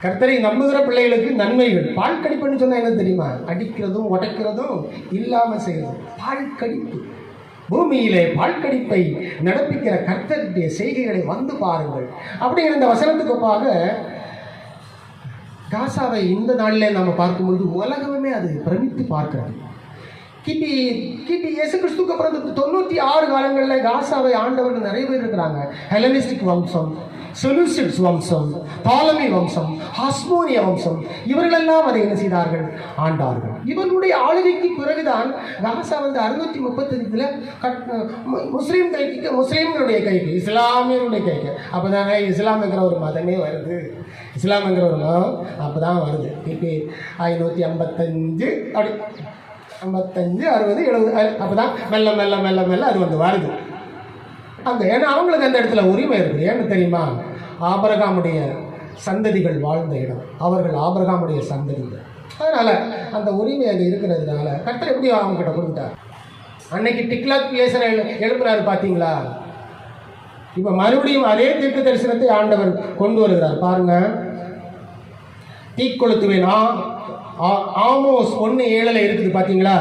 கர்த்தரை நம்புகிற பிள்ளைகளுக்கு நன்மைகள். பால் கடிப்புன்னு சொன்னா என்ன தெரியுமா? அடிக்கிறதும் உடைக்கிறதும் இல்லாம செய்யறது பால் கடிப்பு. பூமியிலே பால் கடிப்பை நடப்பிக்கிற கர்த்தருடைய செய்கைகளை வந்து பாருங்கள் அப்படிங்கிற இந்த வசனத்துக்கு ஒப்பாக காசாவை இந்த நாளில் நம்ம பார்க்கும்போது உலகமே அது பிரமித்து பார்க்கிறது. கிபி இயேசு கிறிஸ்துக்கு அப்புறம் 96 காலங்களில் காசாவை ஆண்டவர்கள் நிறைய பேர் இருக்கிறாங்க. ஹெலனிஸ்டிக் வம்சம், செலூசிட்ஸ் வம்சம், தாலமி வம்சம், ஹஸ்மோனிய வம்சம், இவர்களெல்லாம் அதை என்ன செய்தார்கள்? ஆண்டார்கள். இவர்களுடைய ஆளுகைக்கு பிறகுதான் காசா 635 முஸ்லீம் கைக்கு, முஸ்லீம்களுடைய கைக்கு, இஸ்லாமியர்களுடைய கைக்கு. அப்போதாங்க இஸ்லாம்ங்கிற ஒரு மதமே வருது. இஸ்லாம்ங்கிற ஒரு மதம் அப்போ தான் வருது. கிபி 555 அப்படி 55, 60, 70 அப்போ தான் மெல்ல மெல்ல மெல்ல மெல்ல அது வருது. அந்த ஏன்னா அவங்களுக்கு அந்த இடத்துல உரிமை இருக்குது. ஏன்னு தெரியுமா? ஆபிரகாமுடைய சந்ததிகள் வாழ்ந்த இடம், அவர்கள் ஆபிரகாமுடைய சந்ததிகள். அதனால் அந்த உரிமை அங்கே இருக்கிறதுனால கர்த்தர் எப்படி அவங்ககிட்ட கொடுத்தார்? அன்னைக்கு டிக்லாக் பிளேசரை எழுப்புறாரு பார்த்தீங்களா? இப்போ மறுபடியும் அதே தீர்க்க தரிசனத்தை ஆண்டவர் கொண்டு வருகிறார். பாருங்க, தீக்கொளுத்துவேன். ஆமோஸ் 1:7 இருக்குது பார்த்தீங்களா?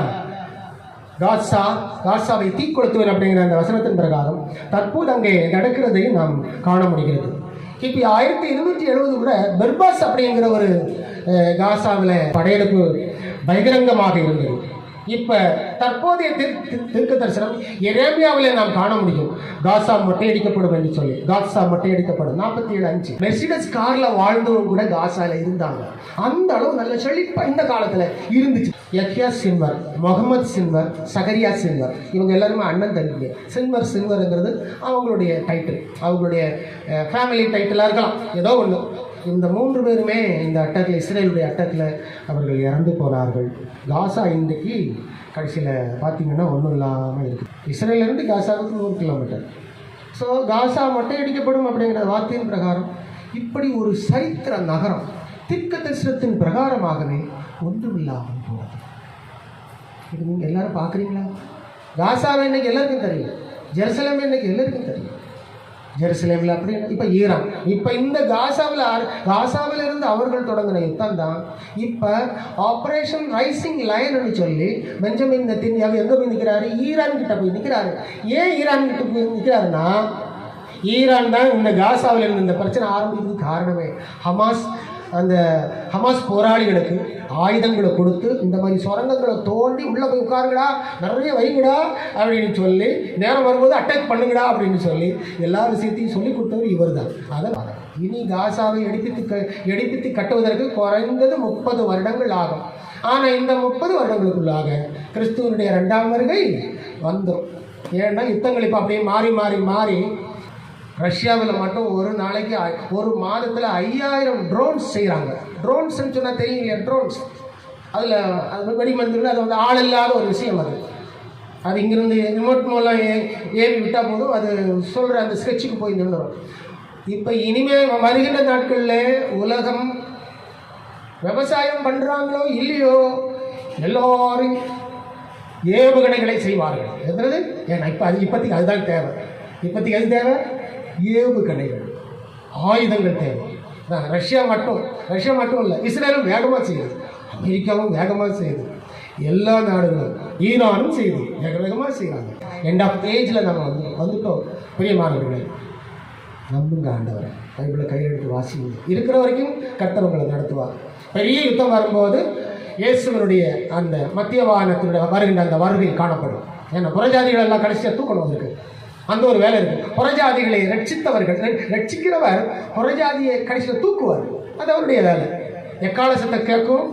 காசாவை தீக்கொளுத்துவேன் அப்படிங்கிற அந்த வசனத்தின் பிரகாரம் தற்போது அங்கே நடக்கிறதை நாம் காண முடிகிறது. கிபி 1270 கூட பெர்பாஸ் அப்படிங்கிற ஒரு காசாவில் படையெடுப்பு பகிரங்கமாக இருந்தது. இப்போ தற்போதைய தீர்க்க தரிசனம் எரேமியாவில் நாம் காண முடியும். காசா மொட்டையடிக்கப்படும் என்று சொல்லி. காசா மொட்டையடிக்கப்படும் 47:5. மெர்சிடஸ் காரில் வாழ்ந்தவங்க கூட காசாவில் இருந்தாங்க. அந்த அளவு நல்ல செழிப்பா இந்த காலத்தில் இருந்துச்சு. யஹ்யா சின்வர், முகமது சின்வர், சகரியா சின்வர், இவங்க எல்லாருமே அண்ணன் தம்பி. சின்வர்ங்கிறது அவங்களுடைய டைட்டில், அவங்களுடைய ஃபேமிலி டைட்டிலாக இருக்கலாம், ஏதோ ஒன்று. இந்த 3 பேருமே இந்த அட்டாக்கில், இஸ்ரேலுடைய அட்டாக்கில் அவர்கள் இறந்து போனார்கள். காசா இன்றைக்கு கடைசியில் பார்த்தீங்கன்னா ஒன்றும் இல்லாமல் இருக்குது. இஸ்ரேலேருந்து காசாவுக்கு 100 கிலோமீட்டர். ஸோ காசா மொட்டையடிக்கப்படும் அப்படிங்கிற வார்த்தையின் பிரகாரம் இப்படி ஒரு சரித்திர நகரம் தீர்க்க தரிசனத்தின் பிரகாரமாகவே ஒன்றுமில்லாமல் போகிறது. இது நீங்கள் எல்லாரும் பார்க்குறீங்களா? காசாவை இன்னைக்கு எல்லாருக்கும் தெரியும், ஜெருசலேம் இன்னைக்கு எல்லாருக்கும் தெரியும். ஜெருசலேமில் அப்படி இப்போ ஈரான், இப்போ இந்த காசாவில் இருந்து அவர்கள் தொடங்கின யுத்தம் தான் இப்போ ஆப்ரேஷன் ரைசிங் லைன்னு சொல்லி பெஞ்சமின் நெத்தன்யாஹூ எங்கே போய் நிற்கிறாரு? ஈரான் கிட்ட போய் நிற்கிறாரு. ஏன் ஈரான் கிட்ட போய் நிற்கிறாருன்னா, ஈரான் தான் இந்த காசாவில் இருந்து இந்த பிரச்சனை ஆரம்பிக்கிறதுக்கு காரணமே. அந்த ஹமாஸ் போராளிகளுக்கு ஆயுதங்களை கொடுத்து இந்த மாதிரி சுரங்கங்களை தோண்டி உள்ளே போய் உட்காருங்கடா, நிறைய வைங்கடா அப்படின்னு சொல்லி, நேரம் வரும்போது அட்டாக் பண்ணுங்கடா அப்படின்னு சொல்லி எல்லா விஷயத்தையும் சொல்லி கொடுத்தவர் இவர் தான். அதனால் இனி காசாவை எடுப்பித்து கட்டுவதற்கு குறைந்தது 30 வருடங்கள் ஆகும். ஆனால் இந்த 30 வருடங்களுக்குள்ளாக கிறிஸ்துவனுடைய 2ஆம் வருகை வந்துடும். ஏன்னா யுத்தங்கள் இப்போ அப்படியே மாறி மாறி மாறி ரஷ்யாவில் மட்டும் ஒரு நாளைக்கு, ஒரு மாதத்தில் 5000 ட்ரோன்ஸ் செய்கிறாங்க. ட்ரோன்ஸ்ன்னு சொன்னால் தெரியும் இல்லையா? ட்ரோன்ஸ் அதில் அது வெடிமருந்து, அது ஆள் இல்லாத ஒரு விஷயம். அது இங்கேருந்து ரிமோட் மூலம் ஏவி விட்டால் போதும், அது சொல்கிற அந்த ஸ்கெட்சுக்கு போய் நின்றுடும். இப்போ இனிமேல் வருகின்ற நாட்களில் உலகம் விவசாயம் பண்ணுறாங்களோ இல்லையோ எல்லோரும் ஏவுகணைகளை செய்வார்கள். எதுறது? ஏன்னா இப்போதைக்கு அதுதான் தேவை. இப்போதைக்கு அது தேவை, ஏவுகணைகள், ஆயுதங்கள் தேவை. ரஷ்யா மட்டும் இல்லை, இஸ்ரேலும் வேகமாக செய்யுது, அமெரிக்காவும் வேகமாக செய்யுது, எல்லா நாடுகளும், ஈரானும் செய்யுது, வேகமாக செய்கிறாங்க. எண்ட் ஆஃப் ஏஜில் நம்ம வந்துட்டோம். பிரியமானவர்களே, நம்புங்க ஆண்டவரை. பைபிளை கையில் எடுத்து வாசிங்க. இருக்கிற வரைக்கும் கர்த்தர் உங்களை நடத்துவார். பெரிய யுத்தம் வரும்போது இயேசுவனுடைய அந்த மத்திய வாகனத்தினுடைய வருகின்ற அந்த வருகை காணப்படும். ஏன்னா புறஜாதிகள் எல்லாம் கடைசியாக தூக்கணும் இருக்கு. அந்த ஒரு வேலை இருக்குது. புறஜாதிகளை ரட்சிக்கிறவர் புறஜாதியை கடைசியில் தூக்குவார். அது அவருடைய வேலை. எக்காலசத்தை கேட்கும்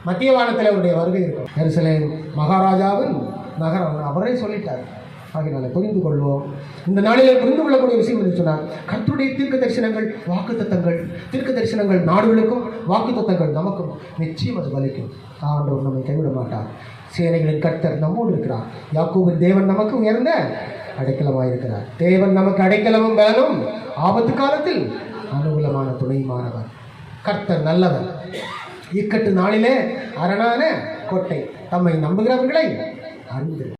மத்திய வானத்தில் அவருடைய வருகை இருக்கும். எருசலேம் மகாராஜாவின் நகரம் அவரே சொல்லிட்டார். ஆகினால புரிந்து கொள்வோம். இந்த நாளிலே புரிந்து கொள்ளக்கூடிய விஷயம் என்று சொன்னார், கர்த்தருடைய தீர்க்க தரிசனங்கள், வாக்கு தத்தங்கள், தீர்க்க தரிசனங்கள் நாடுகளுக்கும், வாக்கு தத்தங்கள் நமக்கும் நிச்சயம் அது பலிக்கும். ஆண்டவர் நம்மை கைவிட மாட்டார். சேனைகளின் கர்த்தர் நம்மோடு இருக்கிறார். யாக்கோபின் தேவன் நமக்கு உயர்ந்த அடைக்கலமாயிருக்கிறார். தேவன் நமக்கு அடைக்கலமும் பலனும், ஆபத்து காலத்தில் அனுகூலமான துணையுமானவர். கர்த்தர் நல்லவர். இக்கட்டு நாளிலே அரணான கோட்டை. தம்மை நம்புகிறவர்களை அறிந்து